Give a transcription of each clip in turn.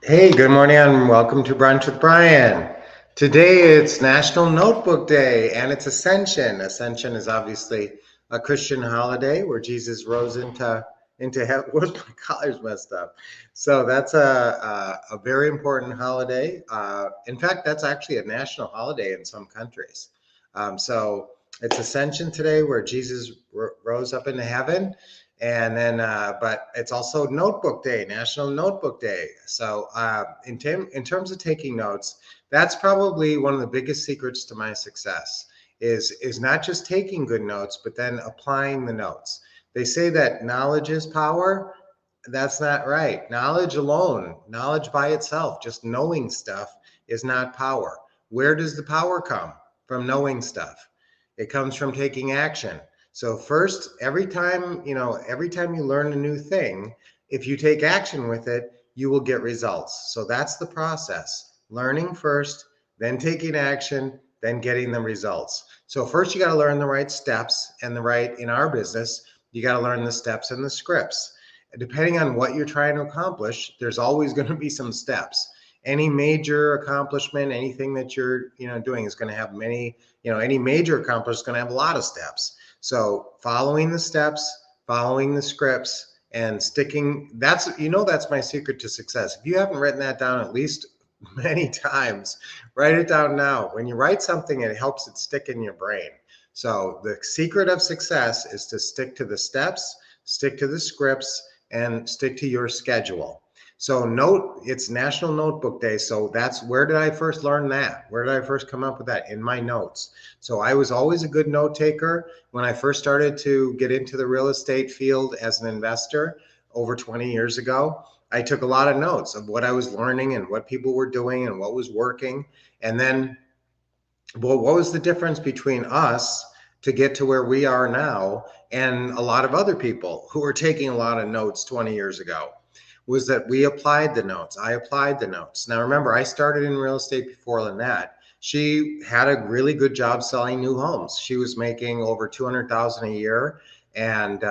Hey, good morning and welcome to Brunch with Brian. Today it's National Notebook Day and it's Ascension. Ascension is obviously a Christian holiday where Jesus rose into heaven. Where's my collar's messed up? So that's a very important holiday. In fact, that's actually a national holiday in some countries. So it's Ascension today where Jesus rose up into heaven. And then, but it's also Notebook Day, National Notebook Day. So, in terms of taking notes, that's probably one of the biggest secrets to my success. Is not just taking good notes, but then applying the notes. They say that knowledge is power. That's not right. Knowledge alone, knowledge by itself, just knowing stuff is not power. Where does the power come? From knowing stuff. It comes from taking action. So first, every time you learn a new thing, if you take action with it, you will get results. So that's the process. Learning first, then taking action, then getting the results. So first you got to learn the right steps and in our business, you got to learn the steps and the scripts. Depending on what you're trying to accomplish, there's always going to be some steps. Any major accomplishment, anything that you're, doing is going to have any major accomplishment is going to have a lot of steps. So following the steps, following the scripts, and sticking, that's my secret to success. If you haven't written that down at least many times, write it down now. When you write something, it helps it stick in your brain. So the secret of success is to stick to the steps, stick to the scripts, and stick to your schedule. So it's National Notebook Day. So where did I first learn that? Where did I first come up with that? In my notes. So I was always a good note taker. When I first started to get into the real estate field as an investor over 20 years ago, I took a lot of notes of what I was learning and what people were doing and what was working. And then, well, what was the difference between us to get to where we are now and a lot of other people who were taking a lot of notes 20 years ago? Was that we applied the notes. I applied the notes. Now, remember, I started in real estate before Lynette. She had a really good job selling new homes. She was making over 200,000 a year. And,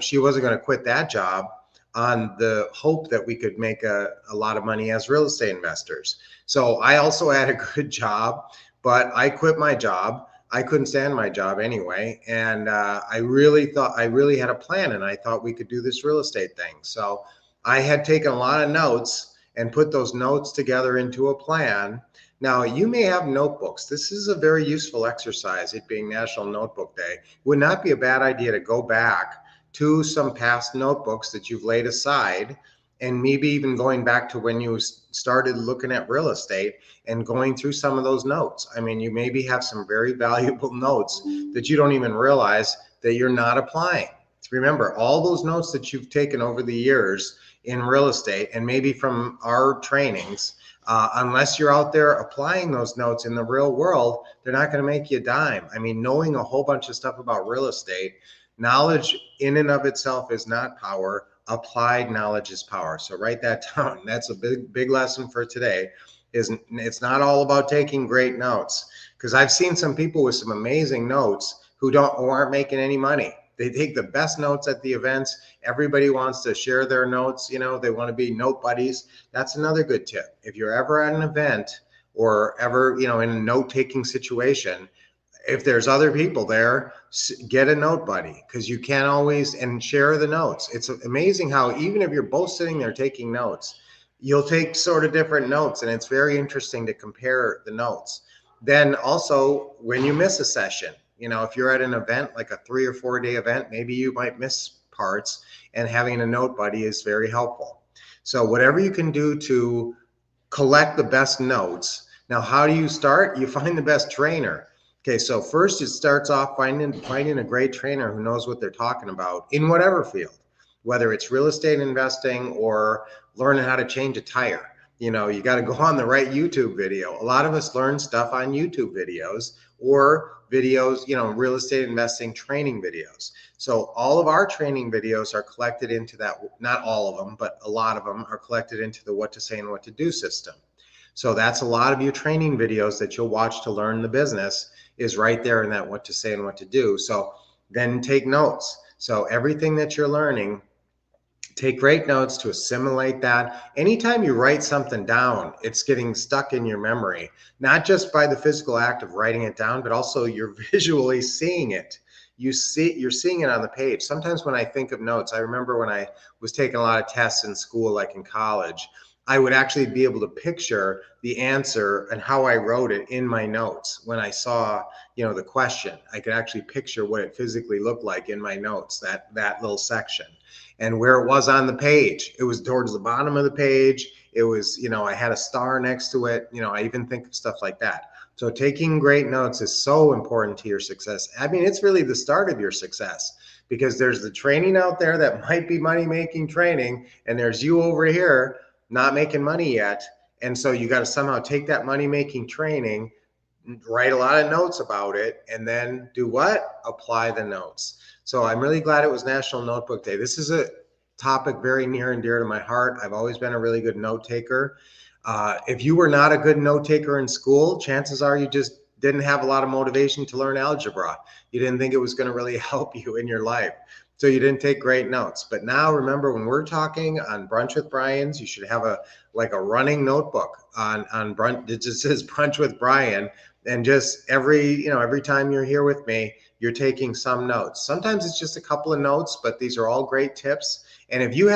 she wasn't going to quit that job on the hope that we could make a lot of money as real estate investors. So I also had a good job, but I quit my job. I couldn't stand my job anyway. And I really had a plan and I thought we could do this real estate thing. So I had taken a lot of notes and put those notes together into a plan. Now, you may have notebooks. This is a very useful exercise, it being National Notebook Day. It would not be a bad idea to go back to some past notebooks that you've laid aside, and maybe even going back to when you started looking at real estate and going through some of those notes. I mean, you maybe have some very valuable notes that you don't even realize that you're not applying. Remember, all those notes that you've taken over the years in real estate and maybe from our trainings, unless you're out there applying those notes in the real world, they're not going to make you a dime. I mean, knowing a whole bunch of stuff about real estate, knowledge in and of itself is not power. Applied knowledge is power. So write that down. That's a big lesson for today. It's not all about taking great notes, because I've seen some people with some amazing notes who aren't making any money. They take the best notes at the events. Everybody wants to share their notes. They want to be note buddies. That's another good tip. If you're ever at an event or ever, in a note-taking situation, if there's other people there, get a note buddy, because you can't always, and share the notes. It's amazing how even if you're both sitting there taking notes, you'll take sort of different notes, and it's very interesting to compare the notes. Then also, when you miss a session, if you're at an event, like a 3 or 4 day event, maybe you might miss parts, and having a note buddy is very helpful. So whatever you can do to collect the best notes. Now, how do you start? You find the best trainer. Okay, so first it starts off finding a great trainer who knows what they're talking about in whatever field, whether it's real estate investing or learning how to change a tire. You got to go on the right YouTube video. A lot of us learn stuff on YouTube videos or videos, real estate investing training videos. So all of our training videos are collected into that, not all of them, but a lot of them are collected into the what to say and what to do system. So that's a lot of your training videos that you'll watch to learn the business is right there in that what to say and what to do. So then take notes. So everything that you're learning, Take great notes to assimilate that. Anytime you write something down, it's getting stuck in your memory, not just by the physical act of writing it down, but also you're visually seeing it. You're seeing it on the page. Sometimes when I think of notes, I remember when I was taking a lot of tests in school, like in college, I would actually be able to picture the answer and how I wrote it in my notes. When I saw, the question, I could actually picture what it physically looked like in my notes, that little section, and where it was on the page. It was towards the bottom of the page. It was, I had a star next to it. I even think of stuff like that. So taking great notes is so important to your success. I mean, it's really the start of your success, because there's the training out there that might be money-making training, and there's you over here not making money yet. And so you got to somehow take that money-making training, write a lot of notes about it, and then do what? Apply the notes. So I'm really glad it was National Notebook Day. This is a topic very near and dear to my heart. I've always been a really good note taker. If you were not a good note taker in school, chances are you just didn't have a lot of motivation to learn algebra. You didn't think it was going to really help you in your life, so you didn't take great notes. But now remember, when we're talking on Brunch with Brian's, you should have a running notebook on brunch. It just says Brunch with Brian, and just every time you're here with me, you're taking some notes. Sometimes it's just a couple of notes, but these are all great tips. And if you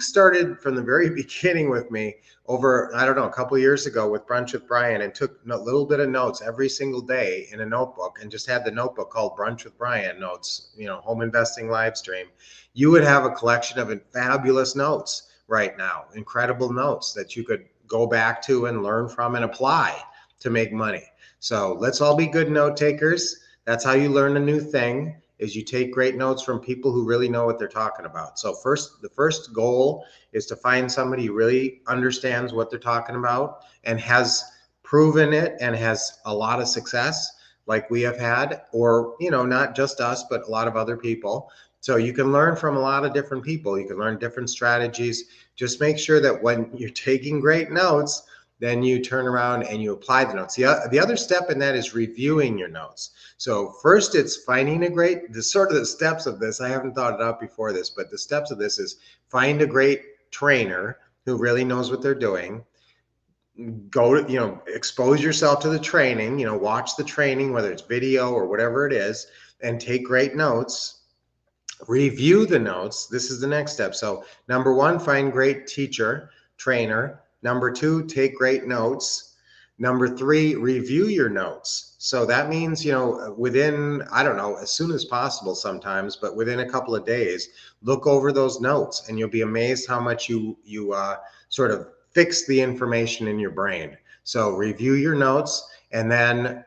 started from the very beginning with me over, I don't know, a couple of years ago with Brunch with Brian, and took a little bit of notes every single day in a notebook, and just had the notebook called Brunch with Brian Notes, Home Investing Live Stream, you would have a collection of fabulous notes right now, incredible notes that you could go back to and learn from and apply to make money. So let's all be good note takers. That's how you learn a new thing, is you take great notes from people who really know what they're talking about. So the first goal is to find somebody who really understands what they're talking about and has proven it and has a lot of success, like we have had, or, not just us, but a lot of other people. So you can learn from a lot of different people. You can learn different strategies. Just make sure that when you're taking great notes, then you turn around and you apply the notes. The other step in that is reviewing your notes. So first, it's finding the steps of this. I haven't thought it out before this, but the steps of this is find a great trainer who really knows what they're doing. Go to, expose yourself to the training, watch the training, whether it's video or whatever it is, and take great notes. Review the notes. This is the next step. So number one, find great teacher, trainer. Number two, take great notes. Number three, review your notes. So that means, within, I don't know, as soon as possible sometimes, but within a couple of days, look over those notes, and you'll be amazed how much you sort of fix the information in your brain. So review your notes, and then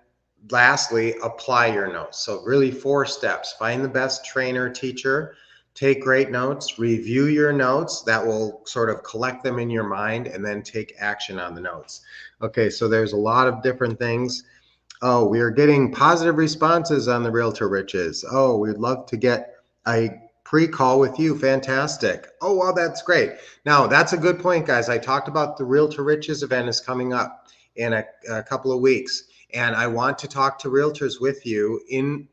lastly, apply your notes. So really 4 steps. Find the best trainer, teacher, take great notes, review your notes. That will sort of collect them in your mind, and then take action on the notes. Okay, so there's a lot of different things. Oh, we are getting positive responses on the Realtor Riches. Oh, we'd love to get a pre-call with you. Fantastic. Oh, well, that's great. Now, that's a good point, guys. I talked about the Realtor Riches event is coming up in a couple of weeks, and I want to talk to realtors with you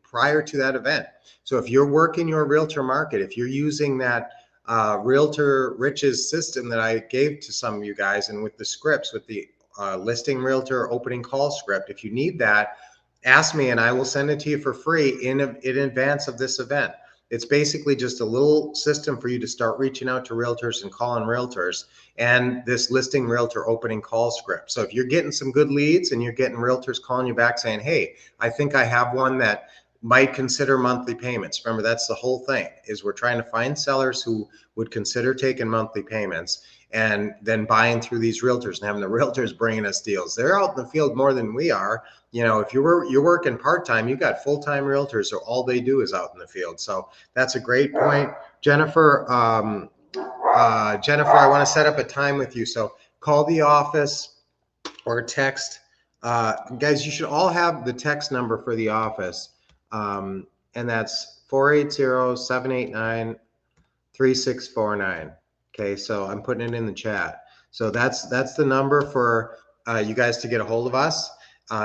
prior to that event. So if you're working your realtor market, if you're using that Realtor Riches system that I gave to some of you guys, and with the scripts, with the listing realtor opening call script, if you need that, ask me and I will send it to you for free in advance of this event. It's basically just a little system for you to start reaching out to realtors and calling realtors, and this listing realtor opening call script. So if you're getting some good leads and you're getting realtors calling you back saying, hey, I think I have one that might consider monthly payments. Remember, that's the whole thing, is we're trying to find sellers who would consider taking monthly payments, and then buying through these realtors and having the realtors bringing us deals. They're out in the field more than we are. If you're working part-time, you got full-time realtors, so all they do is out in the field. So that's a great point. Jennifer, I want to set up a time with you. So call the office or text. Guys, you should all have the text number for the office. And that's 480-789-3649. Okay, so I'm putting it in the chat. So that's the number for you guys to get a hold of us.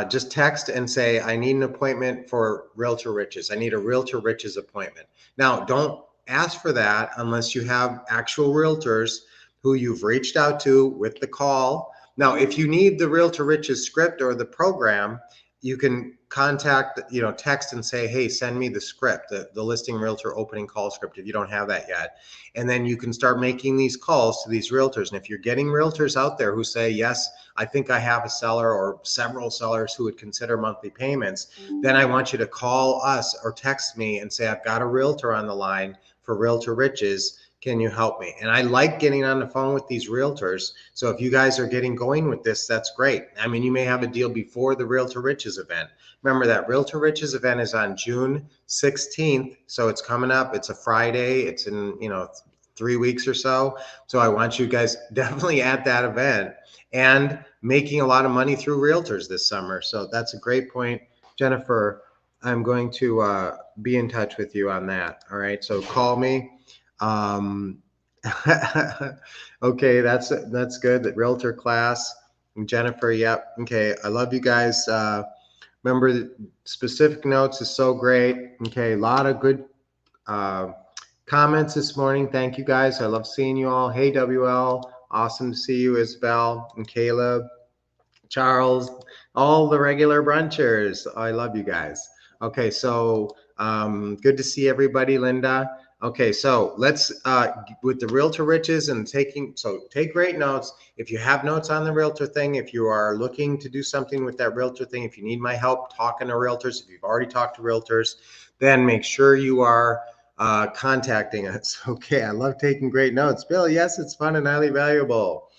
Just text and say, I need an appointment for Realtor Riches. I need a Realtor Riches appointment. Now, don't ask for that unless you have actual realtors who you've reached out to with the call. Now, if you need the Realtor Riches script or the program, you can contact, text and say, hey, send me the script, the listing realtor opening call script if you don't have that yet. And then you can start making these calls to these realtors. And if you're getting realtors out there who say, yes, I think I have a seller or several sellers who would consider monthly payments, then I want you to call us or text me and say, I've got a realtor on the line for Realtor Riches. Can you help me? And I like getting on the phone with these realtors. So if you guys are getting going with this, that's great. I mean, you may have a deal before the Realtor Riches event. Remember that Realtor Riches event is on June 16th. So it's coming up. It's a Friday. It's in, 3 weeks or so. So I want you guys definitely at that event and making a lot of money through realtors this summer. So that's a great point. Jennifer, I'm going to be in touch with you on that. All right. So call me. Okay, that's good. The realtor class. Jennifer, yep. Okay, I love you guys. Remember, the specific notes is so great. Okay, a lot of good comments this morning. Thank you guys. I love seeing you all. Hey, WL, awesome to see you, Isabel and Caleb, Charles, all the regular brunchers. I love you guys. Okay, so good to see everybody, Linda. Okay, so let's, with the Realtor Riches and take great notes. If you have notes on the Realtor thing, if you are looking to do something with that Realtor thing, if you need my help talking to Realtors, if you've already talked to Realtors, then make sure you are contacting us. Okay, I love taking great notes. Bill, yes, it's fun and highly valuable.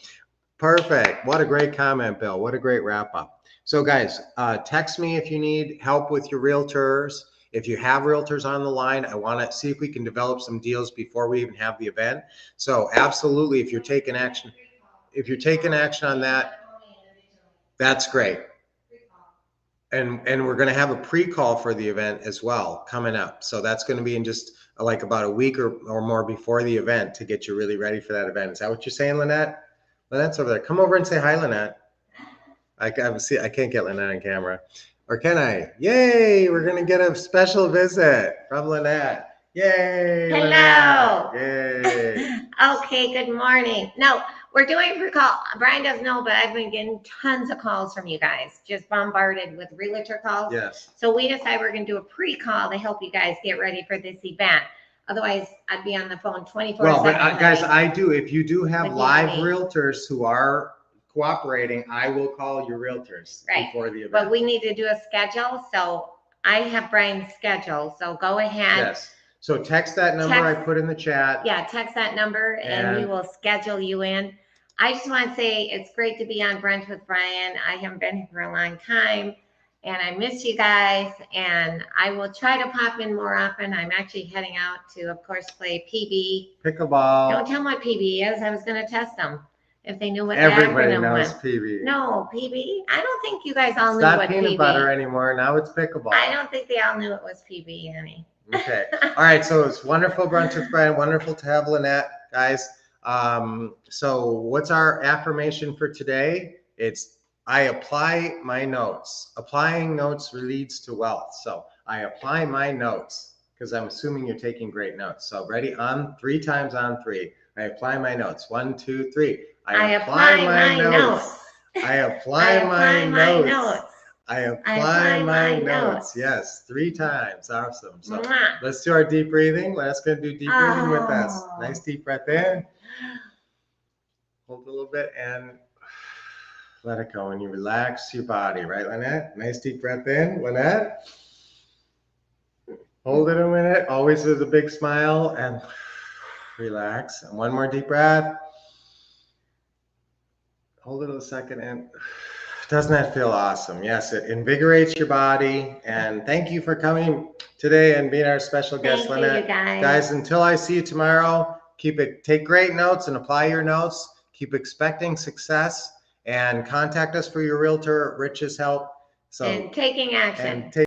Perfect. What a great comment, Bill. What a great wrap up. So guys, text me if you need help with your realtors. If you have realtors on the line, I want to see if we can develop some deals before we even have the event. So absolutely, if you're taking action on that, that's great. And we're going to have a pre-call for the event as well coming up. So that's going to be in just like about a week or more before the event to get you really ready for that event. Is that what you're saying, Lynette? Lynette's over there. Come over and say hi, Lynette. I can't get Lynette on camera. Or can I? Yay, we're going to get a special visit from Lynette. Yay, Hello. Lynette. Yay. Okay, good morning. No, we're doing a pre-call. Brian doesn't know, but I've been getting tons of calls from you guys, just bombarded with realtor calls. Yes. So we decided we're going to do a pre-call to help you guys get ready for this event. Otherwise, I'd be on the phone 24/7. Well, but guys, if you do have live realtors who are cooperating, I will call your realtors before the event. But we need to do a schedule. So I have Brian's schedule. So go ahead. Yes. So text that number I put in the chat. Yeah, text that number and we will schedule you in. I just want to say it's great to be on Brunch with Brian. I haven't been here for a long time and I miss you guys, and I will try to pop in more often. I'm actually heading out to, of course, play PB. Pickleball. Don't tell them what PB is. I was going to test them if they knew what everybody the acronym knows was. PB. No, PB. I don't think you guys all knew what PB is. It's not peanut butter anymore. Now it's pickleball. I don't think they all knew it was PB, honey. Okay. All right. So it's wonderful Brunch with Brian. Wonderful to have Lynette, guys. So what's our affirmation for today? It's I apply my notes. Applying notes leads to wealth. So I apply my notes, because I'm assuming you're taking great notes. So ready? On 3 times on 3. I apply my notes. 1, 2, 3. I apply my notes. I apply my notes. I apply my notes. Yes, 3 times. Awesome. So let's do our deep breathing. Let's go do deep breathing with us. Nice deep breath in. Hold a little bit and let it go. And you relax your body, right, Lynette? Nice deep breath in, Lynette. Hold it a minute. Always with a big smile and relax. And one more deep breath. Hold it a second and doesn't that feel awesome? Yes, it invigorates your body. And thank you for coming today and being our special guest, Lynette. Guys, until I see you tomorrow, take great notes and apply your notes. Keep expecting success and contact us for your Realtor Riches help. And taking action.